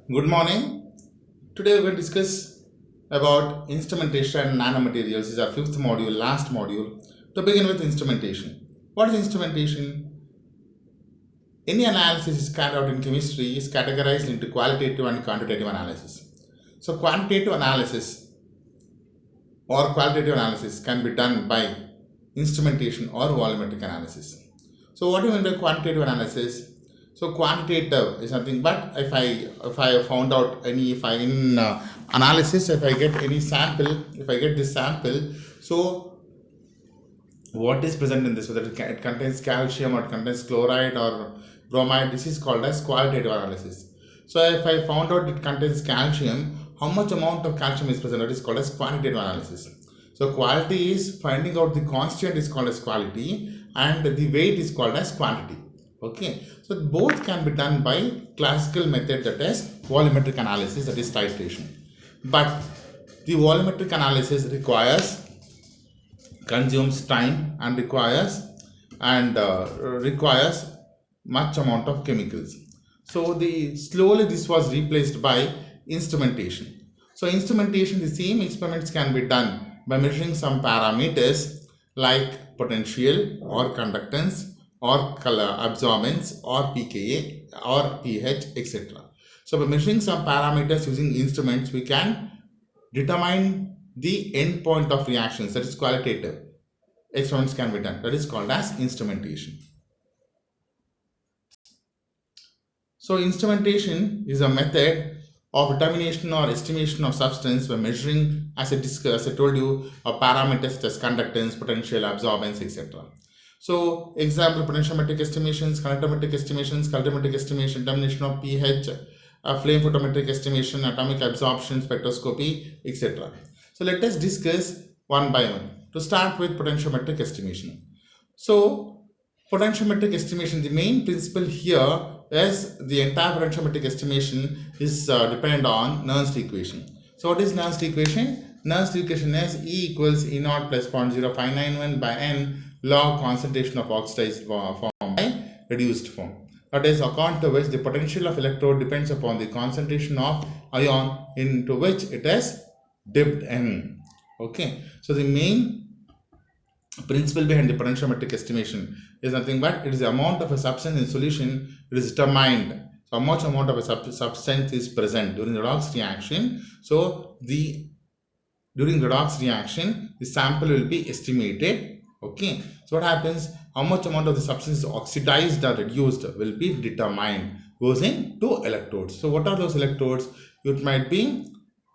Good morning. Today we're going to discuss about instrumentation and nanomaterials. This is our fifth module, last module. To begin with instrumentation. What is instrumentation? Any analysis is carried out in chemistry is categorized into qualitative and quantitative analysis. So quantitative analysis or qualitative analysis can be done by instrumentation or volumetric analysis. So what do you mean by quantitative analysis? So quantitative is nothing but if I found out any if I in analysis if I get any sample if I get this sample, so what is present in this, whether it contains calcium or it contains chloride or bromide, this is called as qualitative analysis. So if I found out it contains calcium, how much amount of calcium is present, that is called as quantitative analysis. So quality is finding out the constant is called as quality and the weight is called as quantity. Okay, so both can be done by classical method, that is volumetric analysis, that is titration. But the volumetric analysis consumes time and requires much amount of chemicals. So slowly this was replaced by instrumentation. So instrumentation, the same experiments can be done by measuring some parameters like potential or conductance or color absorbance or pKa or pH, etc. So by measuring some parameters using instruments, we can determine the end point of reactions, that is qualitative experiments can be done, that is called as instrumentation. So instrumentation is a method of determination or estimation of substance by measuring, as I told you, parameters such as conductance, potential, absorbance, etc. So example, potentiometric estimations, conductometric estimations, calorimetric estimation, determination of pH, flame photometric estimation, atomic absorption, spectroscopy, etc. So let us discuss one by one. To start with potentiometric estimation. So potentiometric estimation, the main principle here is the entire potentiometric estimation is dependent on Nernst equation. So what is Nernst equation? Nernst equation is E equals E naught plus 0.0591 by N log concentration of oxidized form by reduced form. That is, according to which the potential of electrode depends upon the concentration of ion into which it is dipped in. Okay, so the main principle behind the potentiometric estimation is nothing but it is the amount of a substance in solution. It is determined. So how much amount of a substance is present during redox reaction. So during redox reaction, the sample will be estimated. Okay, so what happens? How much amount of the substance is oxidized or reduced will be determined, goes into electrodes. So what are those electrodes? It might be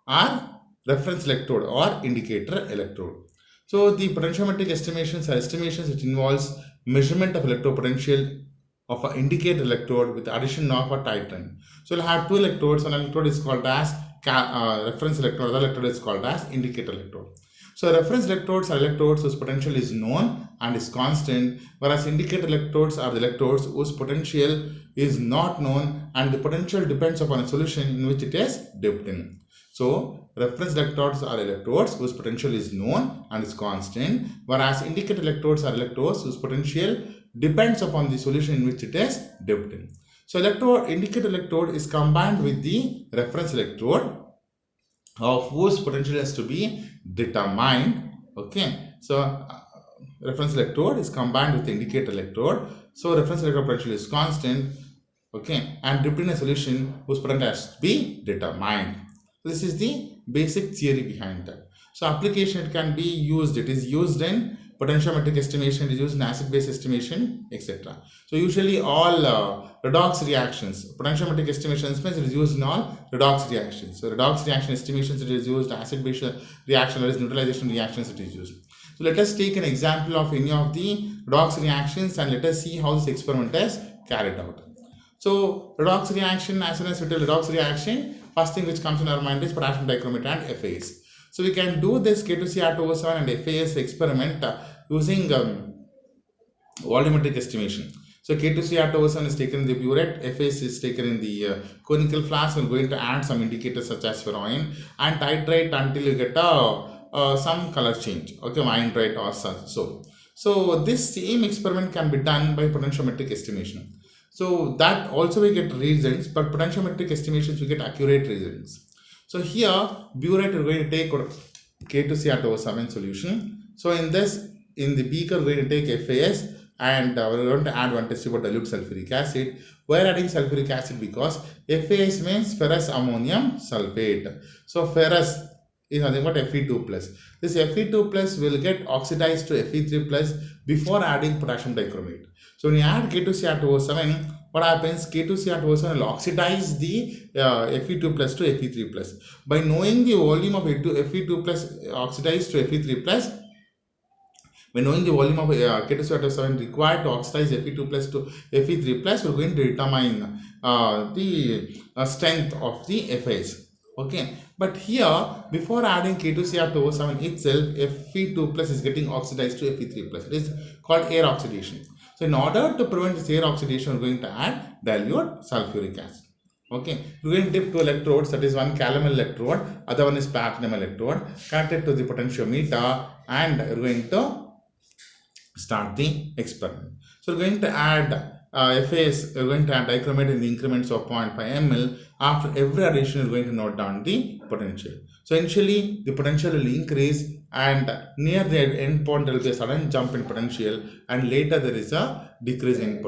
our reference electrode or indicator electrode. So the potentiometric estimations are estimations which involves measurement of electropotential of an indicator electrode with addition of a titrant. So we'll have two electrodes. One electrode is called as reference electrode, other electrode is called as indicator electrode. So reference electrodes are electrodes whose potential is known and is constant, whereas indicator electrodes are the electrodes whose potential is not known and the potential depends upon a solution in which it is dipped in. So reference electrodes are electrodes whose potential is known and is constant, whereas indicator electrodes are electrodes whose potential depends upon the solution in which it is dipped in. So indicator electrode is combined with the reference electrode of whose potential has to be determined. Okay, so reference electrode is combined with the indicator electrode. So reference electrode potential is constant. Okay, and dipped in a solution whose potential has to be determined. This is the basic theory behind that. So application can be used. It is used in potentiometric estimation, it is used in acid-base estimation, etc. So usually all redox reactions, potentiometric estimations means it is used in all redox reactions. So redox reaction estimations, it is used, acid-base reaction, that is neutralization reactions, it is used. So let us take an example of any of the redox reactions and let us see how this experiment is carried out. So redox reaction, as soon as we tell redox reaction, first thing which comes in our mind is potassium dichromate and FAS. So we can do this K2CR2O7 and FAS experiment using volumetric estimation. So K2CR2O7 is taken in the burette, FAS is taken in the conical flask. We're going to add some indicators such as ferroin and titrate until you get some color change. Okay, weinrite or so. So this same experiment can be done by potentiometric estimation. So that also we get reasons, but potentiometric estimations we get accurate reasons. So here burette we're going to take K2Cr2O7 solution. So in this, in the beaker we're going to take FAS, and we're going to add one test tube of dilute sulfuric acid. We're adding sulfuric acid because FAS means ferrous ammonium sulfate. So ferrous is nothing but Fe2 plus. This Fe2 plus will get oxidized to Fe3 plus before adding potassium dichromate. So when you add K2Cr2O7, what happens? K2Cr2O7 will oxidize the Fe2 plus to Fe3 plus. By knowing the volume of Fe2 plus oxidized to Fe3 plus, when knowing the volume of K2Cr2O7 required to oxidize Fe2 plus to Fe3 plus, we're going to determine the strength of the FAS. Okay, but here before adding K2Cr2O7 itself, Fe2 plus is getting oxidized to Fe3 plus. It is called air oxidation. So in order to prevent this air oxidation, we're going to add dilute sulfuric acid. Okay, we're going to dip two electrodes, that is one calomel electrode, other one is platinum electrode, connected to the potentiometer, and we're going to start the experiment. So we're going to add FAS, we're going to add dichromate in the increments of 0.5 ml. After every addition, we're going to note down the potential. So initially, the potential will increase, and near the end point, there will be a sudden jump in potential, and later there is a decrease in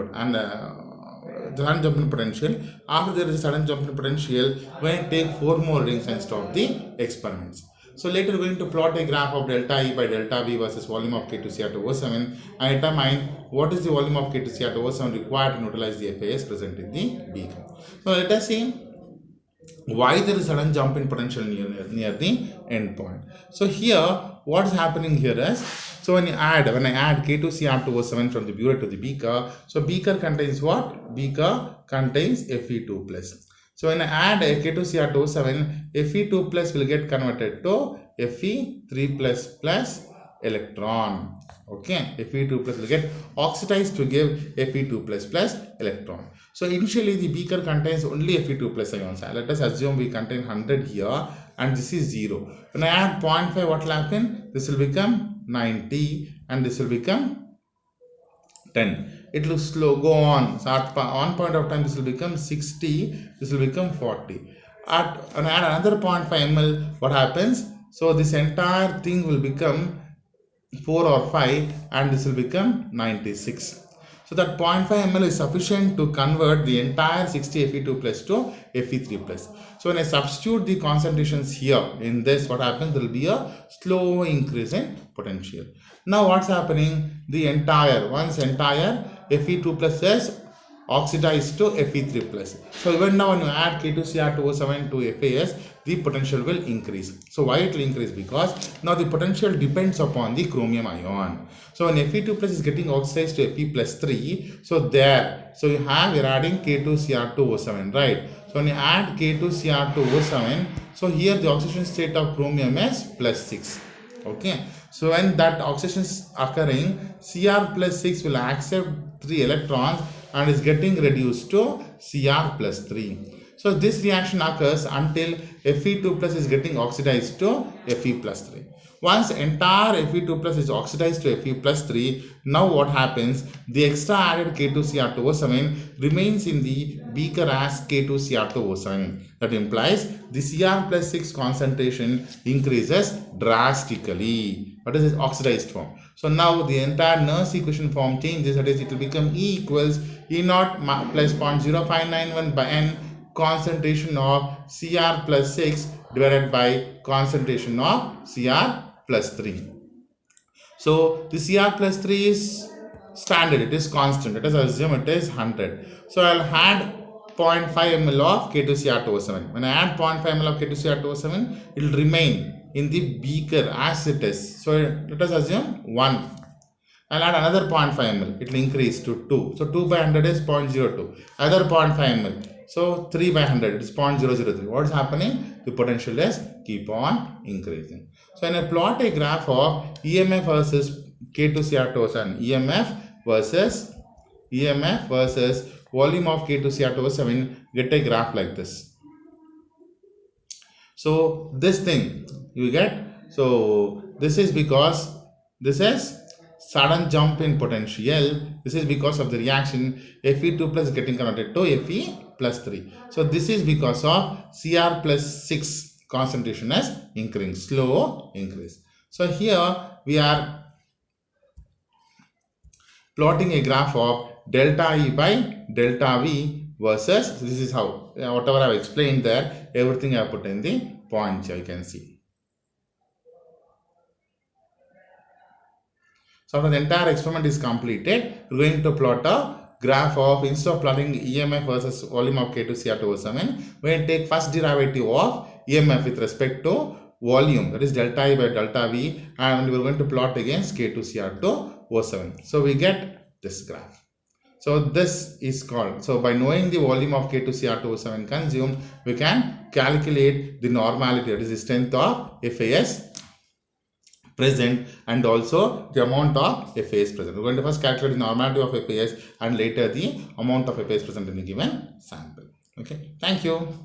sudden jump in potential. After there is a sudden jump in potential, we're going to take 4 more rings and stop the experiments. So later we're going to plot a graph of delta E by delta V versus volume of K2Cr2O7 and determine what is the volume of K2Cr2O7 required to neutralize the FAS present in the beaker. So let us see why there is sudden jump in potential near the end point. So here what is happening here is, so when I add K2Cr2O7 from the burette to the beaker, so beaker contains what? Beaker contains Fe2 plus. So when I add K2Cr2O7, Fe2 plus will get converted to Fe3 plus electron. Okay, Fe2 plus will get oxidized to give Fe2 plus electron. So initially the beaker contains only Fe2 plus ions. Let us assume we contain 100 here and this is 0. When I add 0.5, what will happen? This will become 90 and this will become 10. It will slow go on. So at one point of time this will become 60, this will become 40. When I add another 0.5 ml, what happens? So this entire thing will become 4 or 5 and this will become 96. So that 0.5 ml is sufficient to convert the entire 60 Fe2 plus to Fe3 plus. So when I substitute the concentrations here in this, what happens? There will be a slow increase in potential. Now what's happening? The entire Fe2 plus is oxidized to Fe3 plus. So even now when you add K2Cr2O7 to FAS, the potential will increase. So why it will increase? Because now the potential depends upon the chromium ion. So when Fe2 plus is getting oxidized to Fe plus 3, so you're adding K2Cr2O7, right? So when you add K2Cr2O7, so here the oxidation state of chromium is plus 6. Okay, so when that oxidation is occurring, Cr plus 6 will accept 3 electrons and is getting reduced to Cr plus 3. So this reaction occurs until Fe2 plus is getting oxidized to Fe plus 3. Once entire Fe2 plus is oxidized to Fe plus 3, now what happens? The extra added K2Cr2O7 remains in the beaker as K2Cr2O7. That implies the Cr plus 6 concentration increases drastically. What is this? Oxidized form. So now the entire Nernst equation form changes. That is, it will become E equals E naught plus 0.0591 by N concentration of Cr plus 6 divided by concentration of Cr plus 3. So the Cr plus 3 is standard, it is constant. Let us assume it is 100. So I'll add 0.5 ml of K2Cr2O7. When I add 0.5 ml of K2Cr2O7, it will remain in the beaker as it is. So let us assume 1. I'll add another 0.5 ml. It will increase to 2. So 2 by 100 is 0.02. Another 0.5 ml. So 3 by 100 is 0.003. What is happening? The potential is keep on increasing. So when I plot a graph of EMF versus K2Cr2O7, EMF versus volume of K2Cr2O7, get a graph like this. So this thing you get. So this is because this is sudden jump in potential. This is because of the reaction Fe2 plus getting converted to Fe plus 3. So this is because of Cr plus 6 concentration has increased, slow increase. So here we are plotting a graph of delta E by delta V versus, this is how, whatever I have explained there, everything I have put in the points here, you can see. So after the entire experiment is completed, we're going to plot a graph of, instead of plotting EMF versus volume of K2Cr2O7, we're going to take first derivative of EMF with respect to volume, that is delta E by delta V, and we're going to plot against K2Cr2O7. So we get this graph. So this is called, so by knowing the volume of K2Cr2O7 consumed, we can calculate the normality, that is the strength of FAS present, and also the amount of FAS present. We're going to first calculate the normality of FAS and later the amount of FAS present in a given sample. Okay, thank you.